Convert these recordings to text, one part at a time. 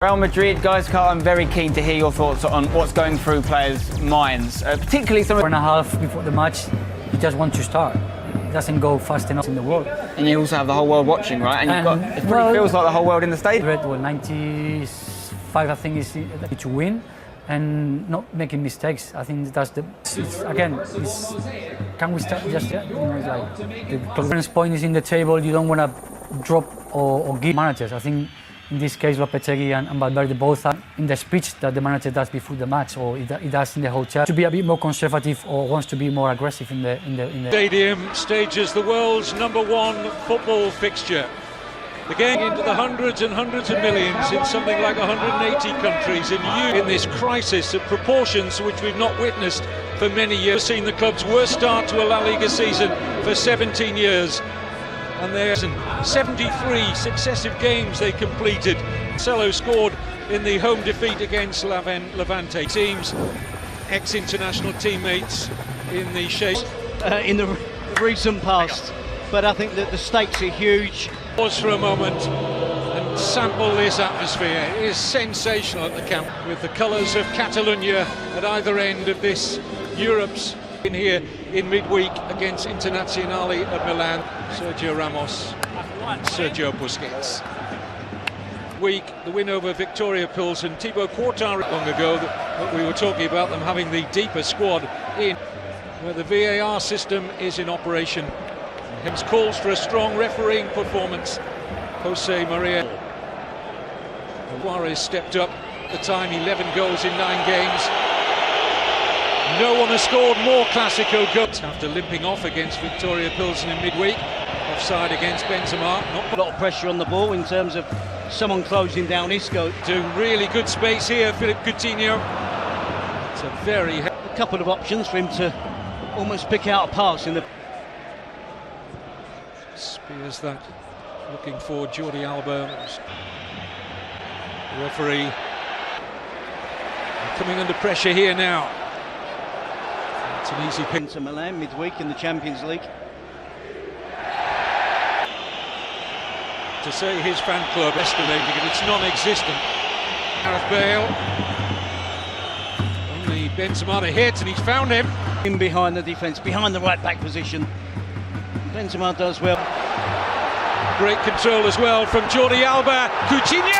Real Madrid, guys, Carl, I'm very keen to hear your thoughts on what's going through players' minds, particularly some. Hour and a half before the match, you just want to start. It doesn't go fast enough in the world. And you also have the whole world watching, right? And you've got, it pretty feels like the whole world in the stadium. Well, 95, I think, is to win and not making mistakes. I think that's the. Can we start just yet? You know, it's like the reference point is in the table. You don't want to drop or give managers. I think. In this case, Lopetegui and Valverde both are in the speech that the manager does before the match, or he does in the hotel, to be a bit more conservative or wants to be more aggressive in the. Stadium stages the world's #1 football fixture. The game into the hundreds and hundreds of millions in something like 180 countries in this crisis of proportions which we've not witnessed for many years. Seen the club's worst start to a La Liga season for 17 years. And there's 73 successive games they completed. Marcelo scored in the home defeat against Levante. Teams, ex-international teammates in the shape. In the recent past, but I think that the stakes are huge. Pause for a moment and sample this atmosphere. It is sensational at the camp, with the colours of Catalonia at either end of this Europe's in here in midweek against Internazionale at Milan. Sergio Ramos and Sergio Busquets. Week, the win over Victoria Pilsen. Thibaut Courtois long ago that we were talking about them having the deeper squad in, where the VAR system is in operation. Hence calls for a strong refereeing performance. Jose Maria Juarez stepped up at the time, 11 goals in 9 games. No one has scored more Classico goals after limping off against Victoria Pilsen in midweek. Offside against Benzema. Not a lot of pressure on the ball in terms of someone closing down Isco. Doing really good space here, Philippe Coutinho. It's a very... A couple of options for him to almost pick out a pass in the... Spears that, looking for Jordi Alba. The referee coming under pressure here now. It's an easy pick. To Milan midweek in the Champions League. To say his fan club estimating it, it's non-existent. Gareth Bale. Only Benzema to hit, and he's found him. In behind the defence, behind the right-back position. Benzema does well. Great control as well from Jordi Alba. Coutinho!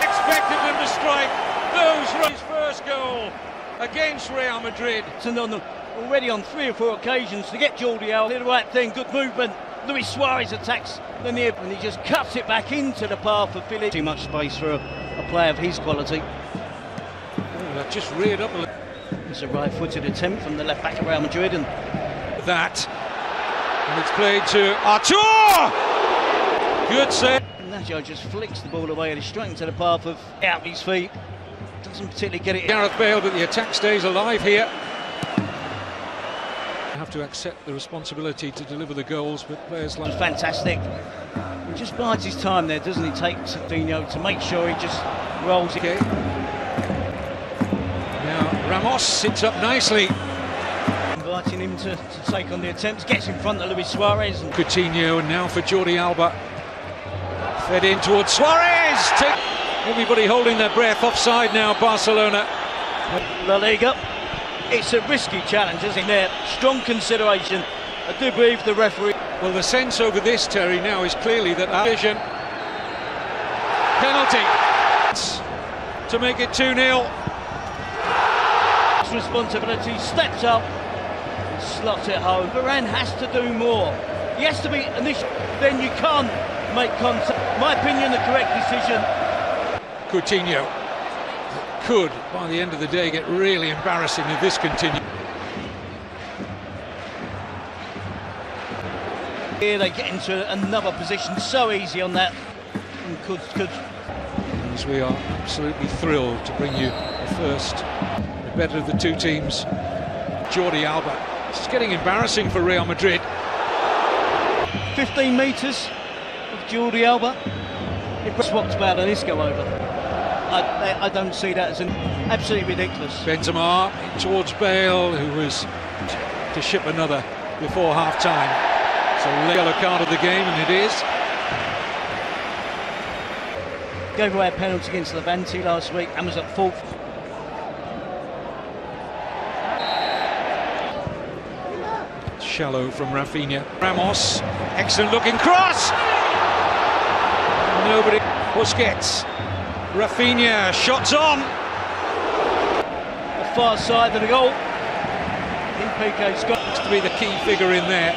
Expected him to strike. Those his first goal against Real Madrid. And already on 3 or 4 occasions to get Jordi Alba, did the right thing, good movement. Luis Suarez attacks the near, and he just cuts it back into the path of Philip. Too much space for a player of his quality. Oh, that just reared up a little. It's a right-footed attempt from the left back of Real Madrid, and that. And it's played to Artur! Good save. Nacho just flicks the ball away and he's straight into the path of out his feet. Doesn't particularly get it. Gareth Bale, but the attack stays alive here. Have to accept the responsibility to deliver the goals, but players like... Fantastic. He just bides his time there, doesn't he? Takes Coutinho to make sure he just rolls it. Okay. Now Ramos sits up nicely. Inviting him to take on the attempts, gets in front of Luis Suarez. And Coutinho, and now for Jordi Alba. Fed in towards Suarez! Everybody holding their breath. Offside now, Barcelona. La Liga. It's a risky challenge, isn't there? Strong consideration. I do believe the referee... Well, the sense over this, Terry, now is clearly that our vision... Penalty! To make it 2-0. Responsibility, steps up and slots it home. Varane has to do more. He has to be initial, then you can't make contact. My opinion, the correct decision. Coutinho could, by the end of the day, get really embarrassing if this continues. Here they get into another position so easy on that. And could. As we are absolutely thrilled to bring you the first, the better of the two teams, Jordi Alba. It's getting embarrassing for Real Madrid. 15 metres of Jordi Alba. It swapped about an Isco over. I don't see that as an absolutely ridiculous. Benzema towards Bale, who was to ship another before half-time. So yellow card of the game, and it is. Gave away a penalty against Levante last week and was at fault. Shallow from Rafinha. Ramos, excellent looking cross! Nobody. Busquets. Rafinha, shots on! The far side of the goal. I think Piqué's got To be the key figure in there.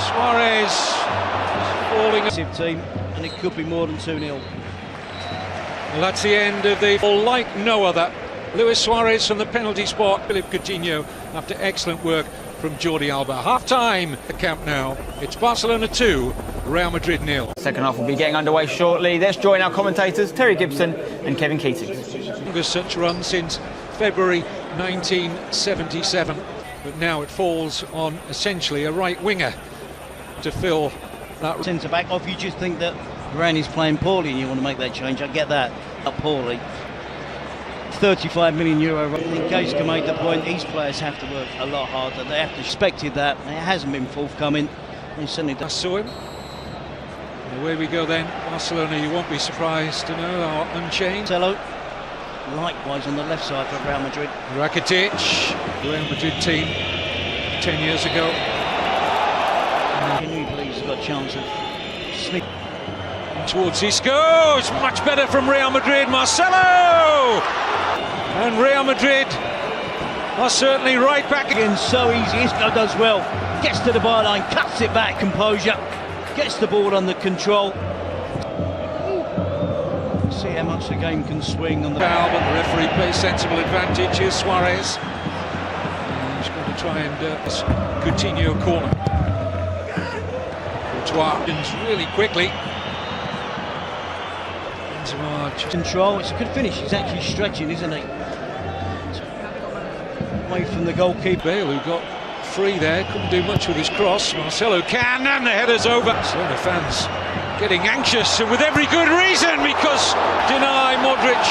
Suarez falling. team, and it could be more than 2-0. Well, that's the end of the like no other. Luis Suarez from the penalty spot. Philippe Coutinho after excellent work from Jordi Alba. Half-time at the Camp Nou. It's Barcelona 2, Real Madrid 0. Second half will be getting underway shortly. Let's join our commentators, Terry Gibson and Kevin Keating. Longest such run since February 1977. But now it falls on essentially a right winger to fill that. Centre back off, you just think that Varane is playing poorly and you want to make that change. I get that. Not poorly. 35 million euro. I think Gage can make the point. These players have to work a lot harder. They have to expected that. And it hasn't been forthcoming. And certainly I saw him. And away we go then. Barcelona, you won't be surprised to know, are unchanged. Marcelo, likewise on the left side for Real Madrid. Rakitic, Real Madrid team 10 years ago. Henry believes he's got a chance of Smith. Towards Isco, it's much better from Real Madrid. Marcelo! And Real Madrid are certainly right back Again, so easy. Isco does well. Gets to the byline, cuts it back, composure. Gets the ball under control. See how much the game can swing on the foul, but the referee plays sensible advantage. Here's Suarez. He's going to try and Coutinho corner. Courtois really quickly. Control, it's a good finish. He's actually stretching, isn't he? Away from the goalkeeper. Bale, who got free there, couldn't do much with his cross. Marcelo can, and the header's over. Barcelona fans getting anxious, and with every good reason, because deny Modric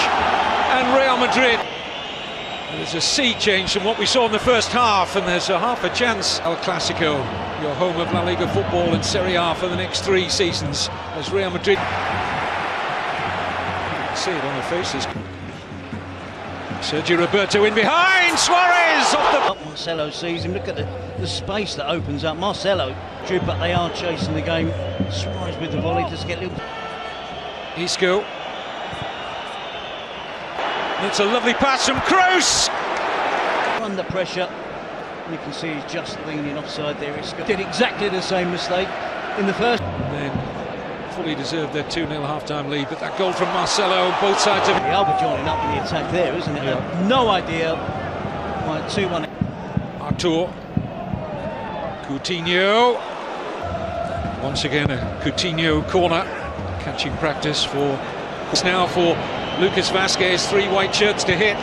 and Real Madrid. There's a sea change from what we saw in the first half, and there's a half a chance. El Clasico, your home of La Liga football and Serie A for the next 3 seasons, as Real Madrid. See it on the faces. Sergio Roberto in behind, Suarez off the... Marcelo sees him, look at the space that opens up. Marcelo, but they are chasing the game. Suarez with the volley, just get a little... Isco. It's a lovely pass from Kroos. Under pressure, you can see he's just leaning offside there. Isco did exactly the same mistake in the first. And then fully deserved their 2-0 half-time lead, but that goal from Marcelo, both sides of... Alba joining up in the attack there, isn't it? Yeah. No idea why 2-1. Artur. Coutinho. Once again, a Coutinho corner. Catching practice for... It's now for Lucas Vazquez, 3 white shirts to hit.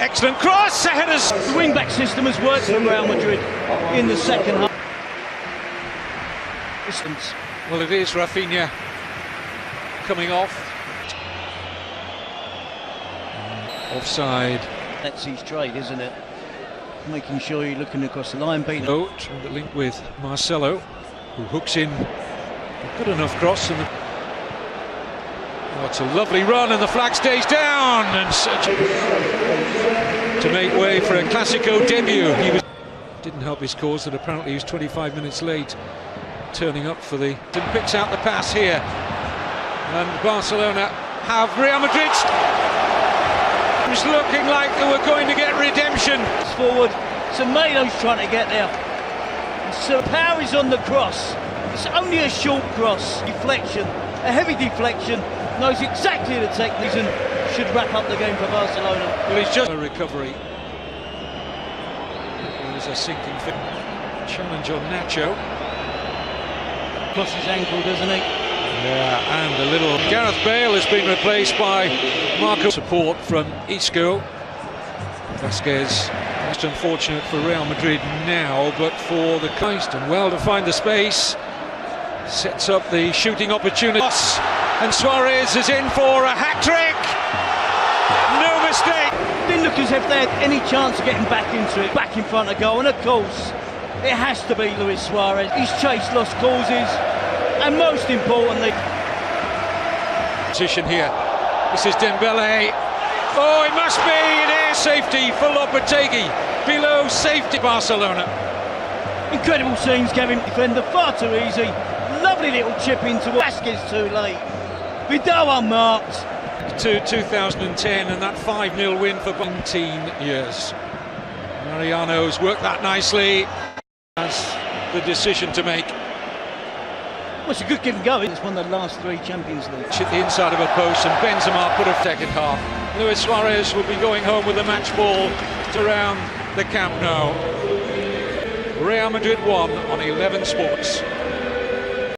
Excellent cross, the headers! The wing-back system has worked for Real Madrid in the second half. Distance. Well, it is Rafinha coming off. Offside. That's his trade, isn't it? Making sure you're looking across the line, beating. Trying to link with Marcelo, who hooks in a good enough cross. And it's a lovely run, and the flag stays down. And to make way for a Clasico debut. He didn't help his cause that apparently he was 25 minutes late. Turning up for the... And picks out the pass here, and Barcelona have Real Madrid. It was looking like they were going to get redemption. It's forward, Semedo's trying to get there. So power is on the cross. It's only a short cross. Deflection, a heavy deflection. Knows exactly the technique and should wrap up the game for Barcelona. Well, he's just a recovery. It was a sinking fit. Challenge on Nacho. Across his ankle, doesn't he? Yeah, and a little... Gareth Bale has been replaced by Marco. Support from Isco. Vazquez, most unfortunate for Real Madrid now, but for the Christ, and well to find the space. Sets up the shooting opportunity. And Suarez is in for a hat-trick. No mistake. Didn't look as if they had any chance of getting back into it. Back in front of goal, and of course, it has to be Luis Suarez. He's chased lost causes. and most importantly, position here. This is Dembele. Oh, it must be an air safety for Lopetegui. Below safety, Barcelona. incredible scenes, Kevin. Defender far too easy. Lovely little chip into Vasquez too late. Vidal unmarked. To 2010 and that 5-0 win for 19 years. Mariano's worked that nicely. Has the decision to make. Well, it's a good give and go. It's one of the last 3 Champions League. Hit the inside of a post and Benzema put a second half. Luis Suarez will be going home with a match ball to round the Camp Nou. Real Madrid won on 11 Sports.